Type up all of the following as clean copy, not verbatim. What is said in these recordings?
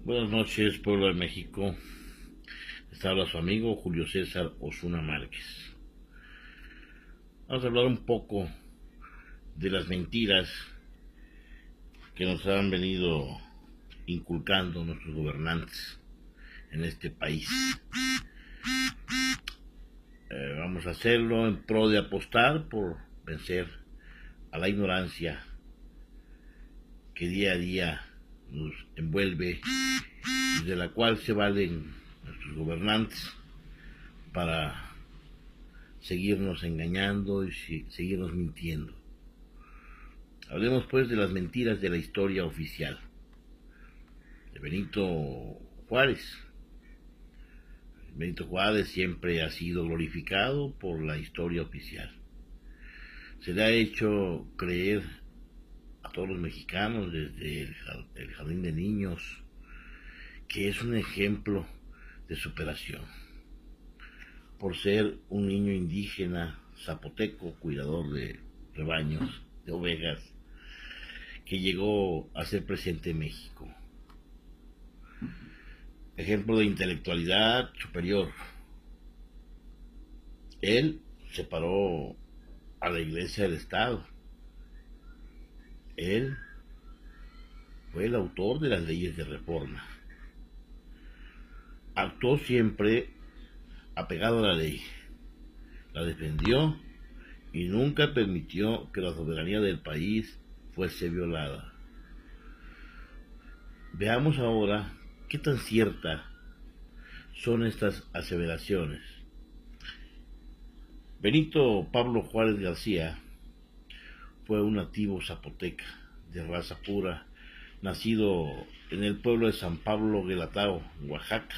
Buenas noches, pueblo de México. Les habla su amigo Julio César Osuna Márquez. Vamos a hablar un poco de las mentiras que nos han venido inculcando nuestros gobernantes en este país. Vamos a hacerlo en pro de apostar por vencer a la ignorancia que día a día nos envuelve y de la cual se valen nuestros gobernantes para seguirnos engañando y seguirnos mintiendo. Hablemos pues de las mentiras de la historia oficial. De Benito Juárez. Benito Juárez siempre ha sido glorificado por la historia oficial. Se le ha hecho creer a todos los mexicanos desde el jardín de niños que es un ejemplo de superación. Por ser un niño indígena zapoteco, cuidador de rebaños, de ovejas, que llegó a ser presidente de México. Ejemplo de intelectualidad superior. Él separó a la iglesia del Estado. Él fue el autor de las leyes de reforma. Actuó siempre apegado a la ley. La defendió y nunca permitió que la soberanía del país fuese violada. Veamos ahora qué tan ciertas son estas aseveraciones. Benito Pablo Juárez García fue un nativo zapoteca de raza pura, nacido en el pueblo de San Pablo Guelatao, Oaxaca,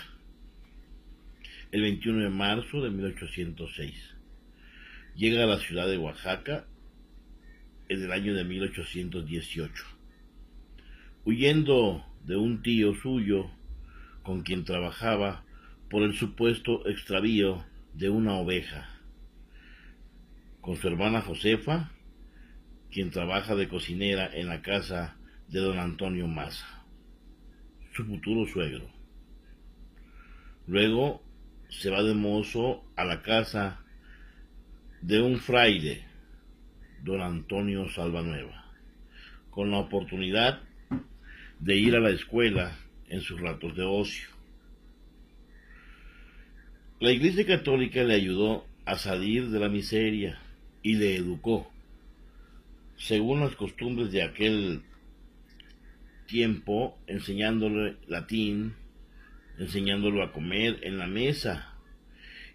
el 21 de marzo de 1806. Llega a la ciudad de Oaxaca en el año de 1818, huyendo de un tío suyo con quien trabajaba por el supuesto extravío de una oveja, con su hermana Josefa, quien trabaja de cocinera en la casa de don Antonio Maza, su futuro suegro. Luego se va de mozo a la casa de un fraile, don Antonio Salvanueva, con la oportunidad de ir a la escuela en sus ratos de ocio. La Iglesia Católica le ayudó a salir de la miseria y le educó, según las costumbres de aquel tiempo, enseñándole latín, enseñándolo a comer en la mesa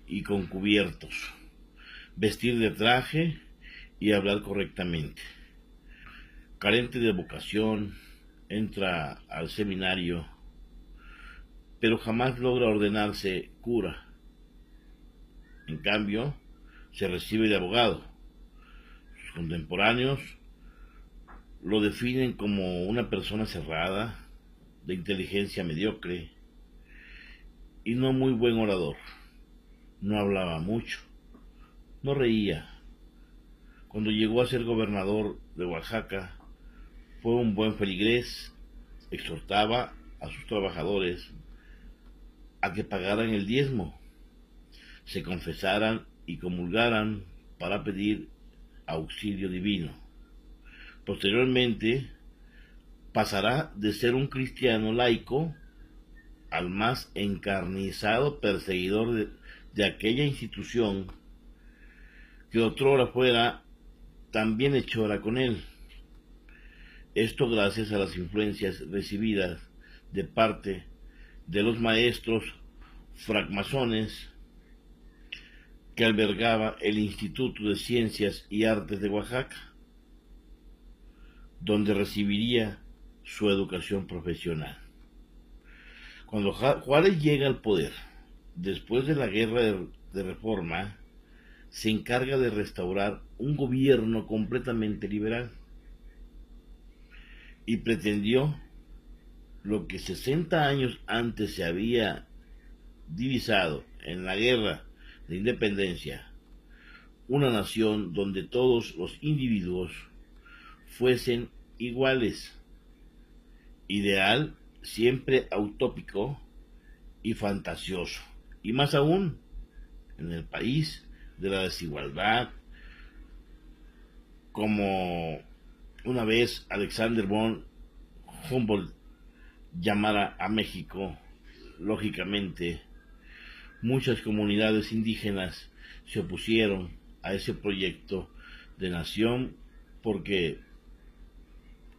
y con cubiertos, vestir de traje y hablar correctamente. Carente de vocación, entra al seminario, pero jamás logra ordenarse cura. En cambio, se recibe de abogado. Sus contemporáneos lo definen como una persona cerrada, de inteligencia mediocre y no muy buen orador. No hablaba mucho, no reía. Cuando llegó a ser gobernador de Oaxaca, fue un buen feligrés, exhortaba a sus trabajadores a que pagaran el diezmo, se confesaran y comulgaran para pedir auxilio divino. Posteriormente pasará de ser un cristiano laico al más encarnizado perseguidor de aquella institución que otrora fuera tan bienhechora con él. Esto gracias a las influencias recibidas de parte de los maestros francmasones que albergaba el Instituto de Ciencias y Artes de Oaxaca, donde recibiría su educación profesional. Cuando Juárez llega al poder, después de la guerra de reforma, se encarga de restaurar un gobierno completamente liberal y pretendió lo que 60 años antes se había divisado en la guerra de independencia, una nación donde todos los individuos fuesen iguales, ideal siempre utópico y fantasioso, y más aún en el país de la desigualdad, como una vez Alexander von Humboldt llamara a México. Lógicamente, muchas comunidades indígenas se opusieron a ese proyecto de nación porque,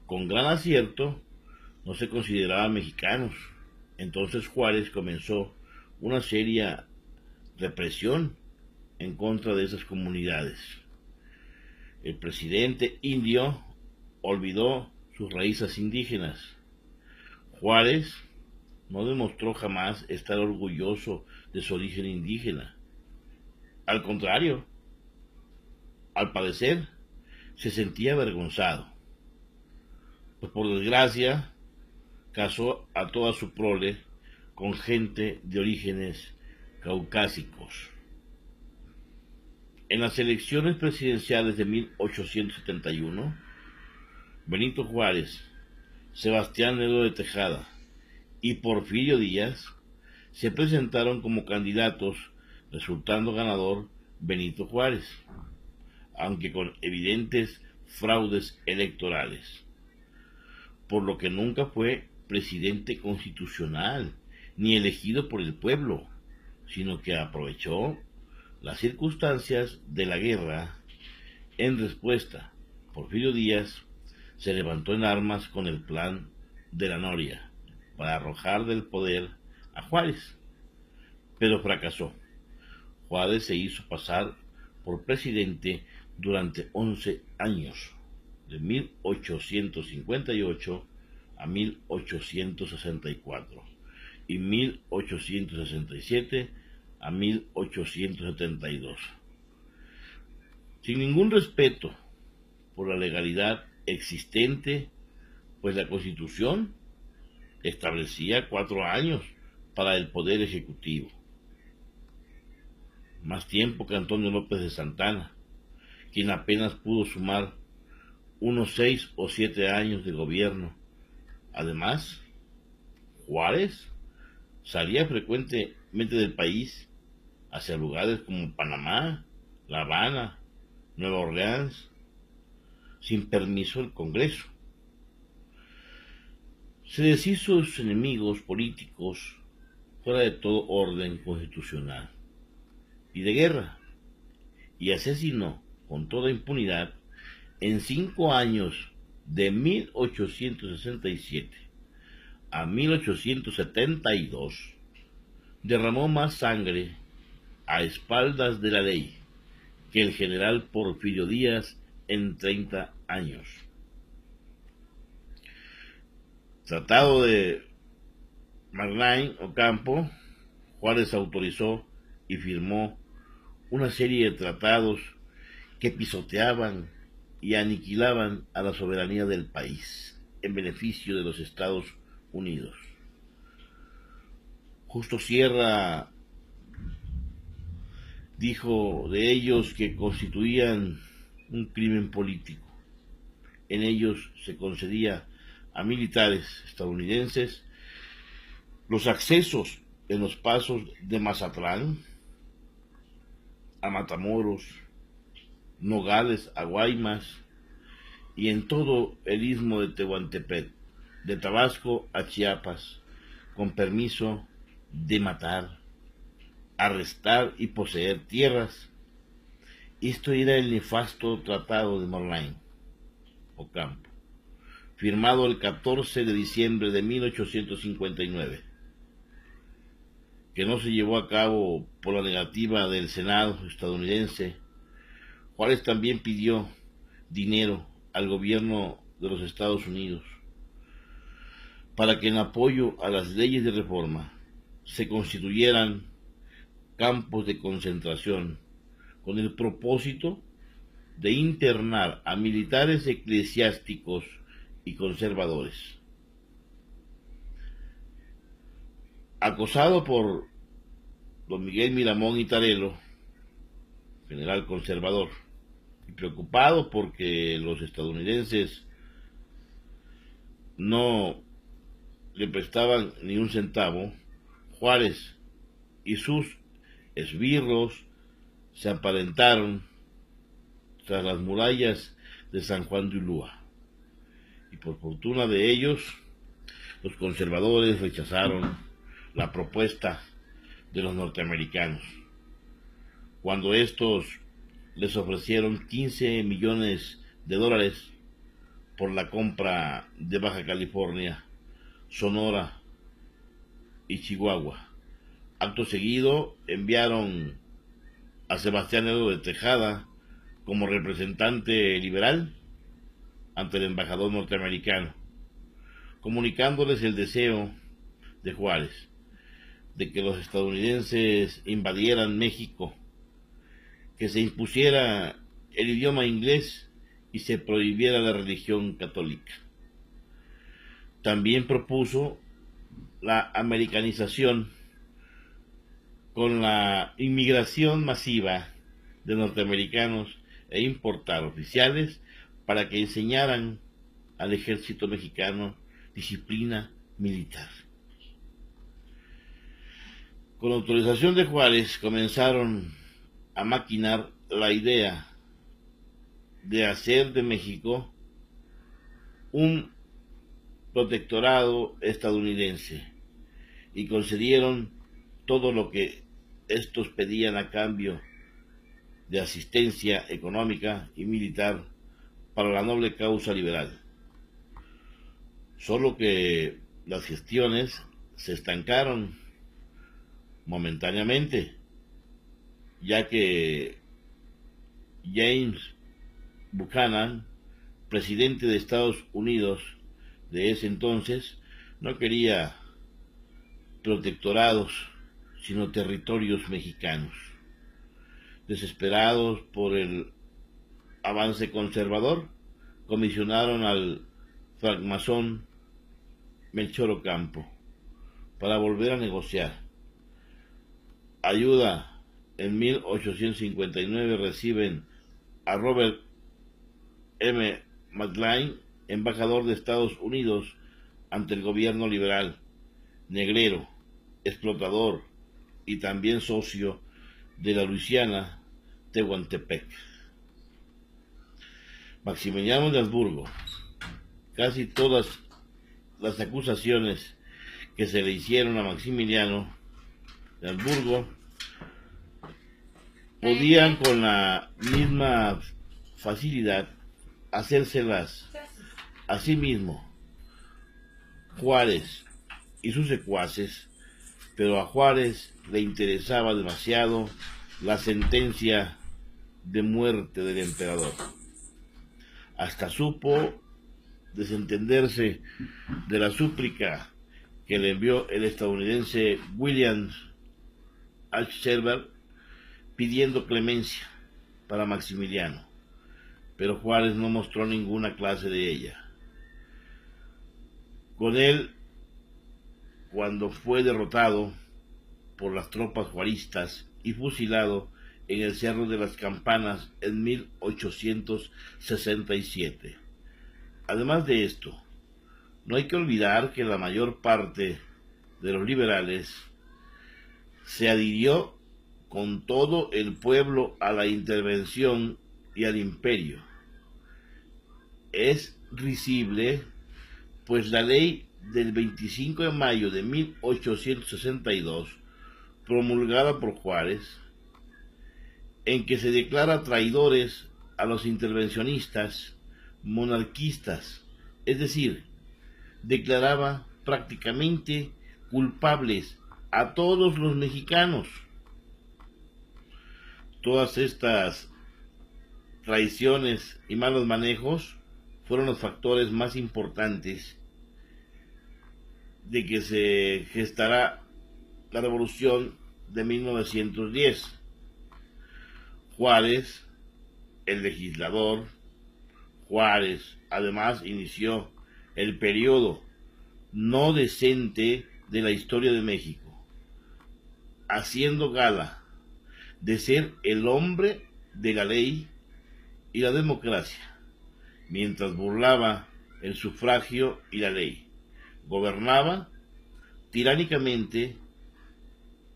con gran acierto, no se consideraban mexicanos. Entonces Juárez comenzó una seria represión en contra de esas comunidades. El presidente indio olvidó sus raíces indígenas. Juárez no demostró jamás estar orgulloso de su origen indígena. Al contrario, al parecer, se sentía avergonzado, pues por desgracia casó a toda su prole con gente de orígenes caucásicos. En las elecciones presidenciales de 1871, Benito Juárez, Sebastián Lerdo de Tejada y Porfirio Díaz se presentaron como candidatos, resultando ganador Benito Juárez, aunque con evidentes fraudes electorales, por lo que nunca fue presidente constitucional ni elegido por el pueblo, sino que aprovechó las circunstancias de la guerra. En respuesta, Porfirio Díaz se levantó en armas con el plan de la Noria para arrojar del poder a Juárez, pero fracasó. Juárez se hizo pasar por presidente durante 11 años, de 1858 a 1864 y 1867 a 1872. Sin ningún respeto por la legalidad existente, pues la Constitución establecía 4 años para el Poder Ejecutivo, más tiempo que Antonio López de Santana, quien apenas pudo sumar unos 6 o 7 años de gobierno. Además, Juárez salía frecuentemente del país hacia lugares como Panamá, La Habana, Nueva Orleans, sin permiso del Congreso. Se deshizo de sus enemigos políticos fuera de todo orden constitucional y de guerra, y asesinó con toda impunidad en 5 años, de 1867 a 1872, derramó más sangre a espaldas de la ley que el general Porfirio Díaz en 30 años. Tratado de Magnain Ocampo, Juárez autorizó y firmó una serie de tratados que pisoteaban y aniquilaban a la soberanía del país en beneficio de los Estados Unidos. Justo Sierra dijo de ellos que constituían un crimen político. En ellos se concedía a militares estadounidenses los accesos en los pasos de Mazatlán, a Matamoros, Nogales, a Guaymas y en todo el istmo de Tehuantepec, de Tabasco a Chiapas, con permiso de matar, arrestar y poseer tierras. Esto era el nefasto Tratado de Morlaín Ocampo, firmado el 14 de diciembre de 1859, que no se llevó a cabo por la negativa del Senado estadounidense. Juárez también pidió dinero al gobierno de los Estados Unidos para que, en apoyo a las leyes de reforma, se constituyeran campos de concentración con el propósito de internar a militares eclesiásticos y conservadores. Acosado por don Miguel Miramón y Tarelo, general conservador, y preocupado porque los estadounidenses no le prestaban ni un centavo, Juárez y sus esbirros se aparentaron tras las murallas de San Juan de Ulúa. Y por fortuna de ellos, los conservadores rechazaron la propuesta de los norteamericanos, cuando estos les ofrecieron 15 millones de dólares por la compra de Baja California, Sonora y Chihuahua. Acto seguido enviaron a Sebastián Lerdo de Tejada como representante liberal ante el embajador norteamericano, comunicándoles el deseo de Juárez de que los estadounidenses invadieran México, que se impusiera el idioma inglés y se prohibiera la religión católica. También propuso la americanización con la inmigración masiva de norteamericanos e importar oficiales para que enseñaran al ejército mexicano disciplina militar. Con autorización de Juárez comenzaron a maquinar la idea de hacer de México un protectorado estadounidense y concedieron todo lo que estos pedían a cambio de asistencia económica y militar para la noble causa liberal. Solo que las gestiones se estancaron momentáneamente, ya que James Buchanan, presidente de Estados Unidos de ese entonces, no quería protectorados, sino territorios mexicanos. Desesperados por el avance conservador, comisionaron al francmasón Melchor Ocampo para volver a negociar. Ayuda en 1859 reciben a Robert M. McLean, embajador de Estados Unidos ante el gobierno liberal, negrero, explotador y también socio de la Luisiana, Tehuantepec. Maximiliano de Habsburgo. Casi todas las acusaciones que se le hicieron a Maximiliano de Habsburgo podían con la misma facilidad hacérselas a sí mismo Juárez y sus secuaces, pero a Juárez le interesaba demasiado la sentencia de muerte del emperador. Hasta supo desentenderse de la súplica que le envió el estadounidense William H. Shepard pidiendo clemencia para Maximiliano, pero Juárez no mostró ninguna clase de ella. Con él, cuando fue derrotado por las tropas juaristas y fusilado en el Cerro de las Campanas en 1867. Además de esto, no hay que olvidar que la mayor parte de los liberales se adhirió con todo el pueblo a la intervención y al imperio. Es risible, pues la ley del 25 de mayo de 1862, promulgada por Juárez, en que se declara traidores a los intervencionistas monarquistas, es decir, declaraba prácticamente culpables a todos los mexicanos. Todas estas traiciones y malos manejos fueron los factores más importantes de que se gestará la revolución de 1910. Juárez, el legislador, Juárez además inició el periodo no decente de la historia de México, haciendo gala de ser el hombre de la ley y la democracia, mientras burlaba el sufragio y la ley, gobernaba tiránicamente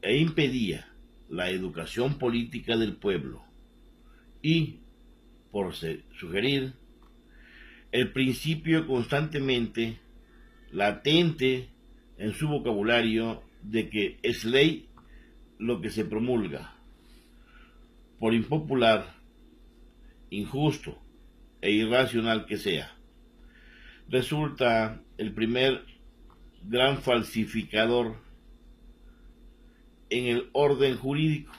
e impedía la educación política del pueblo y, por sugerir, el principio constantemente latente en su vocabulario de que es ley lo que se promulga, por impopular, injusto e irracional que sea. Resulta el primer gran falsificador en el orden jurídico,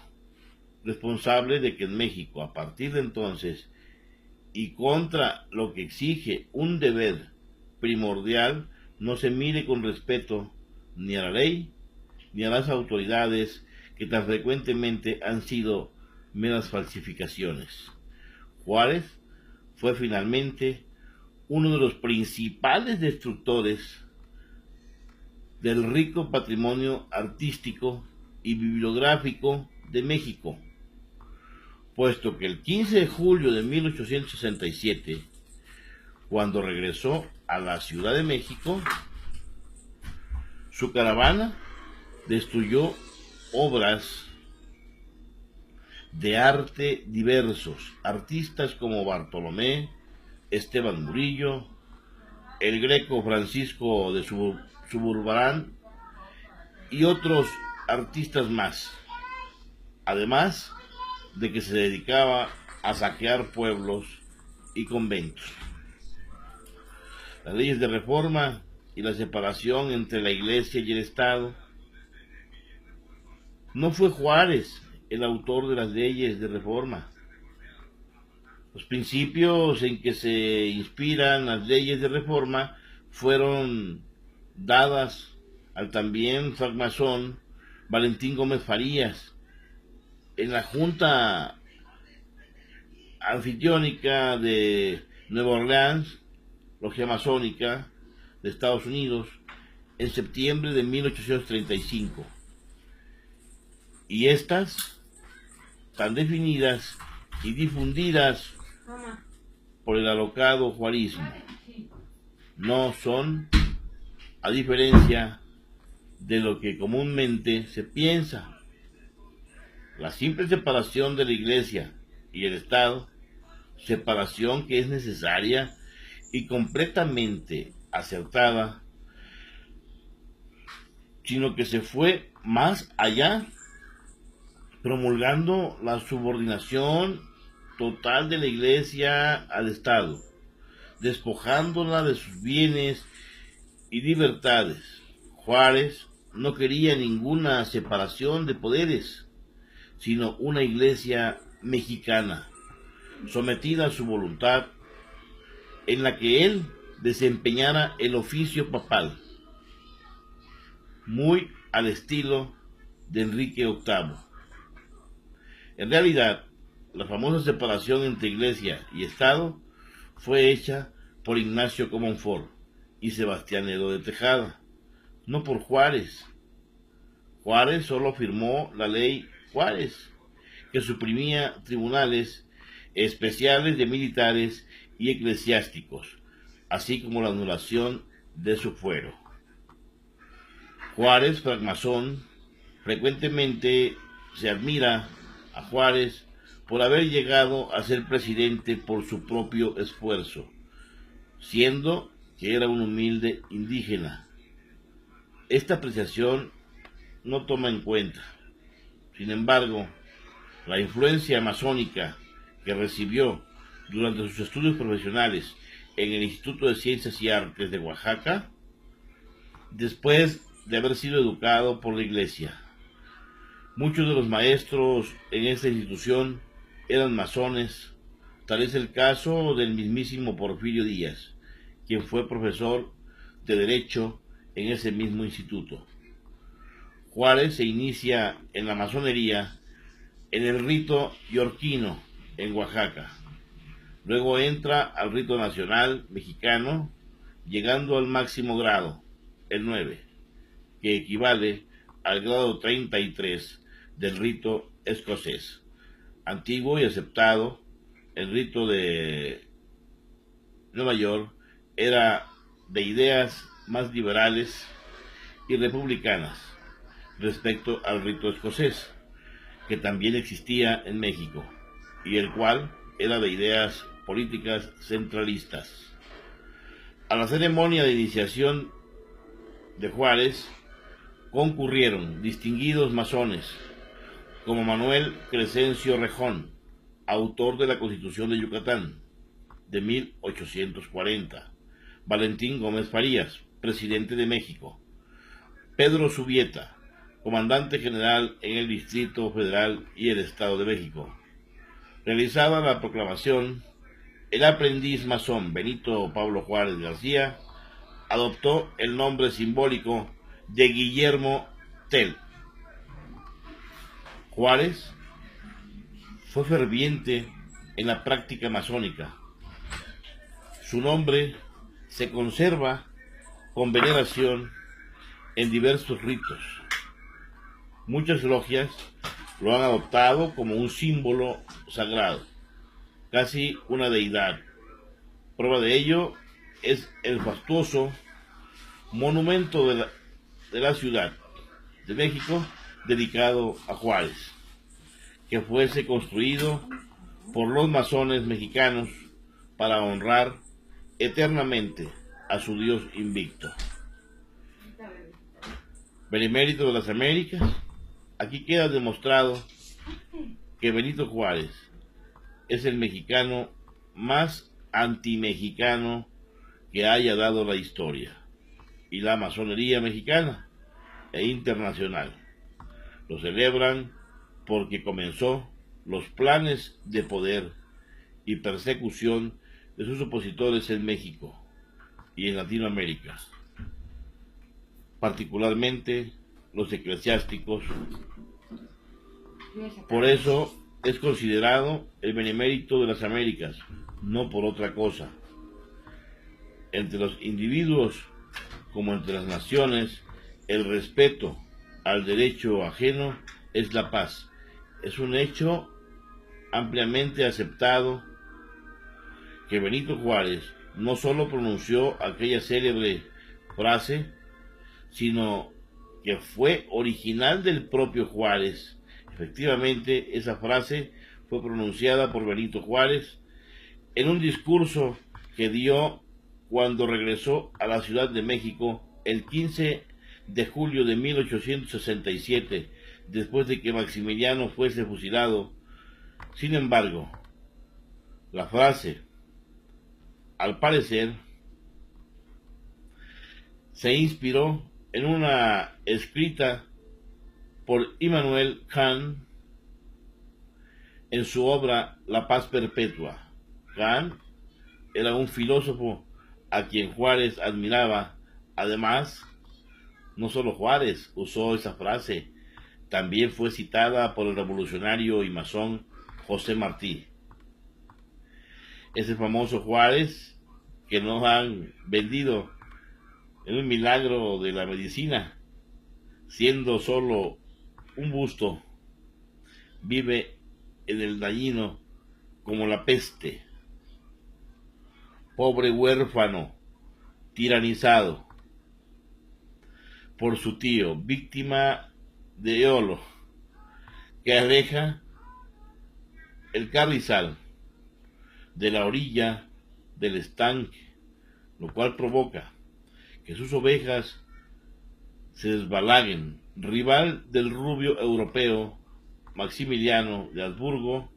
responsable de que en México, a partir de entonces, y contra lo que exige un deber primordial, no se mire con respeto ni a la ley ni a las autoridades que tan frecuentemente han sido meras falsificaciones. Juárez fue finalmente uno de los principales destructores del rico patrimonio artístico y bibliográfico de México, puesto que el 15 de julio de 1867, cuando regresó a la Ciudad de México, su caravana destruyó obras de arte diversos, artistas como Bartolomé, Esteban Murillo, el Greco Francisco de Suburbarán y otros artistas más, además de que se dedicaba a saquear pueblos y conventos. Las leyes de reforma y la separación entre la Iglesia y el Estado. No fue Juárez el autor de las leyes de reforma. Los principios en que se inspiran las leyes de reforma fueron dadas al también francmasón Valentín Gómez Farías en la Junta Anfitriónica de Nueva Orleans, logia masónica de Estados Unidos, en septiembre de 1835. Y estas, tan definidas y difundidas por el alocado juarismo, no son, a diferencia de lo que comúnmente se piensa, la simple separación de la Iglesia y el Estado, separación que es necesaria y completamente acertada, sino que se fue más allá, promulgando la subordinación total de la Iglesia al Estado, despojándola de sus bienes y libertades. Juárez no quería ninguna separación de poderes, sino una Iglesia mexicana, sometida a su voluntad, en la que él desempeñara el oficio papal, muy al estilo de Enrique VIII. En realidad, la famosa separación entre Iglesia y Estado fue hecha por Ignacio Comonfort y Sebastián Lerdo de Tejada, no por Juárez. Juárez solo firmó la ley Juárez, que suprimía tribunales especiales de militares y eclesiásticos, así como la anulación de su fuero. Juárez, francmasón, frecuentemente se admira a Juárez por haber llegado a ser presidente por su propio esfuerzo, siendo que era un humilde indígena. Esta apreciación no toma en cuenta, sin embargo, la influencia masónica que recibió durante sus estudios profesionales en el Instituto de Ciencias y Artes de Oaxaca, después de haber sido educado por la Iglesia. Muchos de los maestros en esta institución eran masones, tal es el caso del mismísimo Porfirio Díaz, quien fue profesor de Derecho en ese mismo instituto. Juárez se inicia en la masonería en el rito yorquino en Oaxaca. Luego entra al rito nacional mexicano, llegando al máximo grado, el 9, que equivale al grado 33 del rito escocés. Antiguo y aceptado, el rito de Nueva York era de ideas más liberales y republicanas respecto al rito escocés, que también existía en México, y el cual era de ideas políticas centralistas. A la ceremonia de iniciación de Juárez concurrieron distinguidos masones como Manuel Crescencio Rejón, autor de la Constitución de Yucatán de 1840, Valentín Gómez Farías, presidente de México, Pedro Subieta, comandante general en el Distrito Federal y el Estado de México. Realizada la proclamación, el aprendiz masón Benito Pablo Juárez García adoptó el nombre simbólico de Guillermo Tell. Juárez fue ferviente en la práctica masónica. Su nombre se conserva con veneración en diversos ritos. Muchas logias lo han adoptado como un símbolo sagrado, casi una deidad. Prueba de ello es el fastuoso monumento de la Ciudad de México dedicado a Juárez, que fuese construido por los masones mexicanos para honrar eternamente a su Dios invicto. Benemérito de las Américas. Aquí queda demostrado que Benito Juárez es el mexicano más antimexicano que haya dado la historia, y la masonería mexicana e internacional lo celebran porque comenzó los planes de poder y persecución de sus opositores en México y en Latinoamérica, particularmente los eclesiásticos. Por eso es considerado el benemérito de las Américas, no por otra cosa. Entre los individuos como entre las naciones, el respeto al derecho ajeno es la paz. Es un hecho ampliamente aceptado que Benito Juárez no solo pronunció aquella célebre frase, sino que fue original del propio Juárez. Efectivamente, esa frase fue pronunciada por Benito Juárez en un discurso que dio cuando regresó a la Ciudad de México el 15 de julio de 1867, después de que Maximiliano fuese fusilado. Sin embargo, la frase, al parecer, se inspiró en una escrita por Immanuel Kant en su obra La Paz Perpetua. Kant era un filósofo a quien Juárez admiraba. Además, no solo Juárez usó esa frase, también fue citada por el revolucionario y masón José Martí. Ese famoso Juárez que nos han vendido en un milagro de la medicina, siendo solo un busto, vive en el dañino como la peste. Pobre huérfano, tiranizado por su tío, víctima de Eolo, que aleja el carrizal de la orilla del estanque, lo cual provoca que sus ovejas se desbalaguen. Rival del rubio europeo Maximiliano de Habsburgo,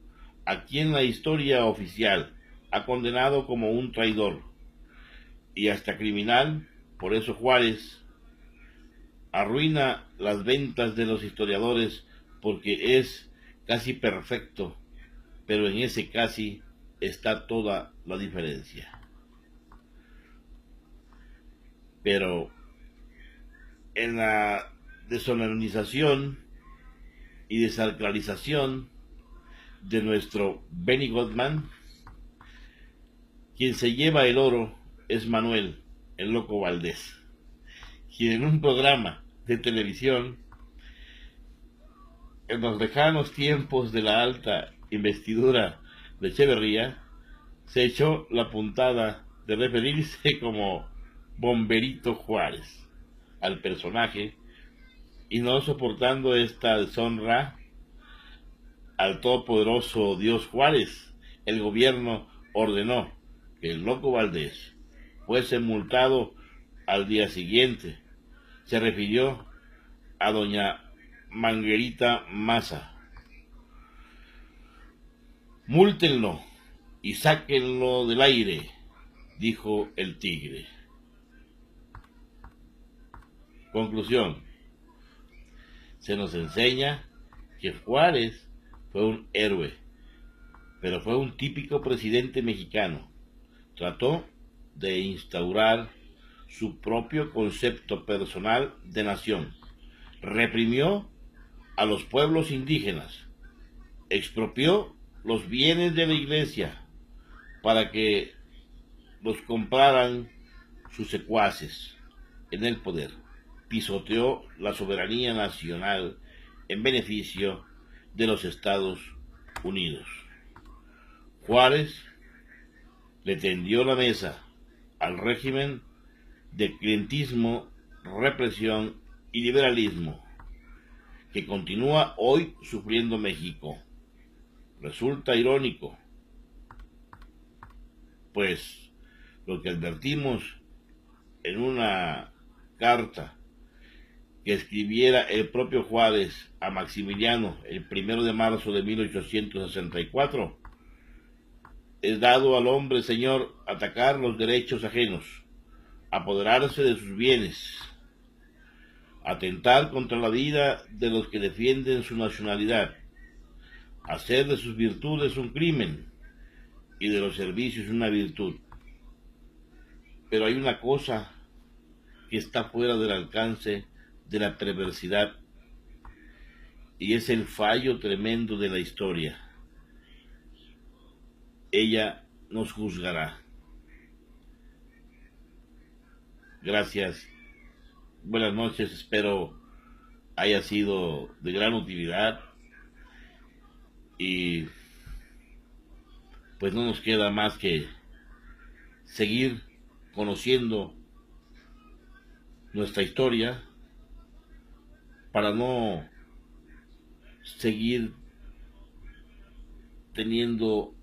a quien la historia oficial ha condenado como un traidor y hasta criminal. Por eso Juárez arruina las ventas de los historiadores, porque es casi perfecto, pero en ese casi está toda la diferencia. Pero en la desonornización y desacralización de nuestro Benny Goodman, quien se lleva el oro es Manuel, el Loco Valdés, quien en un programa de televisión, en los lejanos tiempos de la alta investidura de Echeverría, se echó la puntada de referirse como Bomberito Juárez al personaje, y no soportando esta deshonra al todopoderoso Dios Juárez, el gobierno ordenó que el loco Valdés fuese multado al día siguiente. Se refirió a doña Manguerita Maza. Múltenlo y sáquenlo del aire, dijo el tigre. Conclusión. Se nos enseña que Juárez fue un héroe, pero fue un típico presidente mexicano. Trató de instaurar su propio concepto personal de nación. Reprimió a los pueblos indígenas. Expropió los bienes de la iglesia para que los compraran sus secuaces en el poder. Pisoteó la soberanía nacional en beneficio de los Estados Unidos. Juárez le tendió la mesa al régimen de clientismo, represión y liberalismo que continúa hoy sufriendo México. Resulta irónico, pues lo que advertimos en una carta que escribiera el propio Juárez a Maximiliano el 1 de marzo de 1864, es dado al hombre, señor, atacar los derechos ajenos, apoderarse de sus bienes, atentar contra la vida de los que defienden su nacionalidad, hacer de sus virtudes un crimen y de los servicios una virtud. Pero hay una cosa que está fuera del alcance de la perversidad, y es el fallo tremendo de la historia. Ella nos juzgará. Gracias. Buenas noches, espero haya sido de gran utilidad, y pues no nos queda más que seguir conociendo nuestra historia para no seguir teniendo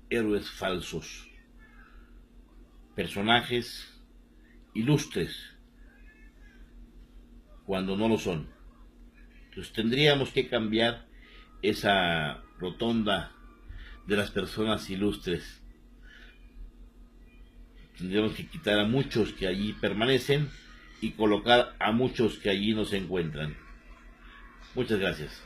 héroes falsos, personajes ilustres cuando no lo son. Entonces tendríamos que cambiar esa rotonda de las personas ilustres. Tendríamos que quitar a muchos que allí permanecen y colocar a muchos que allí no se encuentran. Muchas gracias.